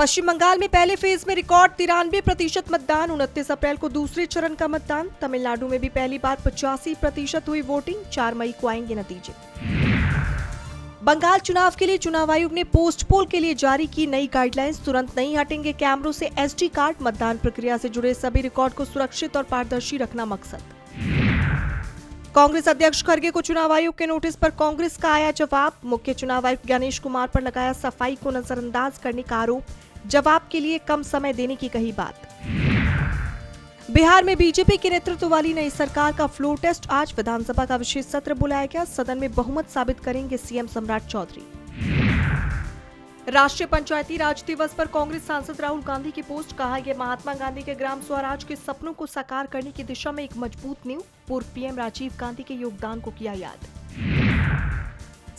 पश्चिम बंगाल में पहले फेज में रिकॉर्ड 93% मतदान। 29 अप्रैल को दूसरे चरण का मतदान। तमिलनाडु में भी पहली बार 85% हुई वोटिंग। 4 मई को आएंगे नतीजे। बंगाल चुनाव के लिए चुनाव आयोग ने पोस्ट पोल के लिए जारी की नई गाइडलाइंस। तुरंत नहीं हटेंगे कैमरों से एसडी कार्ड। मतदान प्रक्रिया से जुड़े सभी रिकॉर्ड को सुरक्षित और पारदर्शी रखना मकसद। कांग्रेस अध्यक्ष खड़गे को चुनाव आयोग के नोटिस पर कांग्रेस का आया जवाब। मुख्य चुनाव आयुक्त ज्ञानेश कुमार पर लगाया सफाई को नजरअंदाज करने का आरोप। जवाब के लिए कम समय देने की कही बात। बिहार में बीजेपी के नेतृत्व वाली नई सरकार का फ्लोर टेस्ट। आज विधानसभा का विशेष सत्र बुलाया गया। सदन में बहुमत साबित करेंगे सीएम सम्राट चौधरी। राष्ट्रीय पंचायती राज दिवस पर कांग्रेस सांसद राहुल गांधी की पोस्ट। कहा, यह महात्मा गांधी के ग्राम स्वराज के सपनों को साकार करने की दिशा में एक मजबूत नींव। पूर्व पीएम राजीव गांधी के योगदान को किया याद।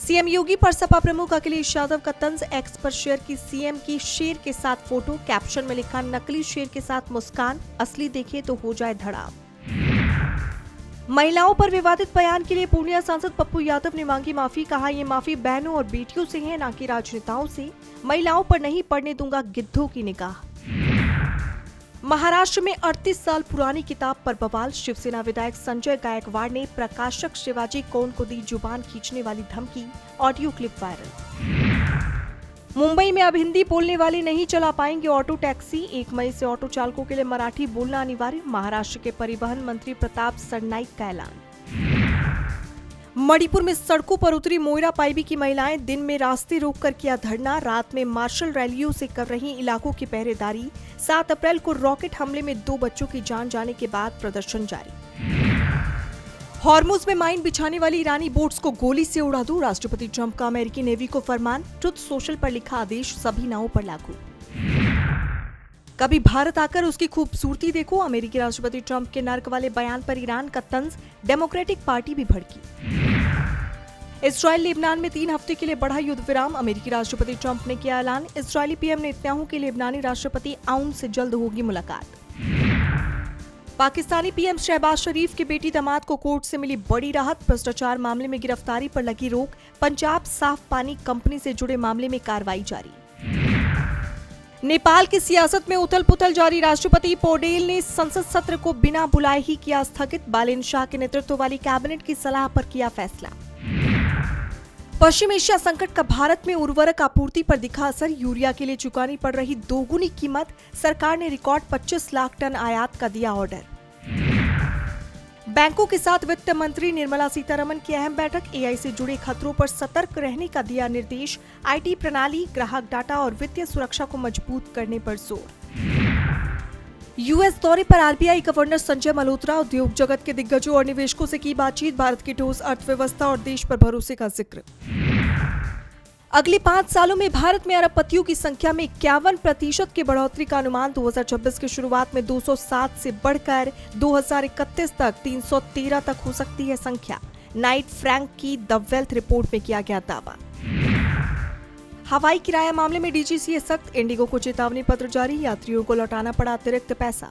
सीएम योगी पर सपा प्रमुख अखिलेश यादव का तंज। एक्स पर शेयर की सीएम की शेर के साथ फोटो। कैप्शन में लिखा, नकली शेर के साथ मुस्कान, असली देखे तो हो जाए धड़ाम। महिलाओं पर विवादित बयान के लिए पूर्णिया सांसद पप्पू यादव ने मांगी माफी। कहा, ये माफी बहनों और बेटियों से है, न कि राजनेताओं से। महिलाओं पर नहीं पड़ने दूंगा गिद्धों की निगाह। महाराष्ट्र में 38 साल पुरानी किताब पर बवाल। शिवसेना विधायक संजय गायकवाड़ ने प्रकाशक शिवाजी कौन को दी जुबान खींचने वाली धमकी। Audio clip viral. मुंबई में अब हिंदी बोलने वाले नहीं चला पाएंगे ऑटो टैक्सी। 1 मई से ऑटो चालकों के लिए मराठी बोलना अनिवार्य। महाराष्ट्र के परिवहन मंत्री प्रताप सरनाईक का ऐलान। मणिपुर में सड़कों पर उतरी मोइरा पाइबी की महिलाएं। दिन में रास्ते रोककर किया धरना। रात में मार्शल रैलियों से कर रही इलाकों की पहरेदारी। 7 अप्रैल को रॉकेट हमले में 2 बच्चों की जान जाने के बाद प्रदर्शन जारी। हॉर्मुज में माइन बिछाने वाली ईरानी बोट्स को गोली से उड़ा दो। राष्ट्रपति ट्रंप का अमेरिकी नेवी को फरमान। ट्रुथ सोशल पर लिखा आदेश सभी नावों पर लागू। कभी भारत आकर उसकी खूबसूरती देखो। अमेरिकी राष्ट्रपति ट्रंप के नर्क वाले बयान पर ईरान का तंज। डेमोक्रेटिक पार्टी भी भड़की। इस्राइल लेबनान में 3 हफ्ते के लिए बढ़ा युद्ध विराम। अमेरिकी राष्ट्रपति ट्रंप ने किया ऐलान। इस्राइली पीएम नेतन्याहू की लेबनानी राष्ट्रपति आउन से जल्द होगी मुलाकात। पाकिस्तानी पीएम शहबाज शरीफ की बेटी दामाद को कोर्ट से मिली बड़ी राहत। भ्रष्टाचार मामले में गिरफ्तारी पर लगी रोक। पंजाब साफ पानी कंपनी से जुड़े मामले में कार्रवाई जारी। नेपाल की सियासत में उथल पुथल जारी। राष्ट्रपति पौडेल ने संसद सत्र को बिना बुलाए ही किया स्थगित। बालेन शाह के नेतृत्व वाली कैबिनेट की सलाह पर किया फैसला। पश्चिम एशिया संकट का भारत में उर्वरक आपूर्ति पर दिखा असर। यूरिया के लिए चुकानी पड़ रही दोगुनी कीमत। सरकार ने रिकॉर्ड 25 लाख टन आयात का दिया ऑर्डर। बैंकों के साथ वित्त मंत्री निर्मला सीतारमण की अहम बैठक। एआई से जुड़े खतरों पर सतर्क रहने का दिया निर्देश। आईटी प्रणाली, ग्राहक डाटा और वित्तीय सुरक्षा को मजबूत करने पर जोर। यूएस दौरे पर आरबीआई गवर्नर संजय मल्होत्रा। उद्योग जगत के दिग्गजों और निवेशकों से की बातचीत। भारत की ठोस अर्थव्यवस्था और देश पर भरोसे का जिक्र। अगले 5 सालों में भारत में अरबपतियों की संख्या में 51% की बढ़ोतरी का अनुमान। 2026 की शुरुआत में 207 से बढ़कर 2031 तक 313 तक हो सकती है संख्या। नाइट फ्रैंक की द वेल्थ रिपोर्ट में किया गया दावा। हवाई किराया मामले में डीजीसीए सख्त। इंडिगो को चेतावनी पत्र जारी। यात्रियों को लौटाना पड़ा अतिरिक्त पैसा।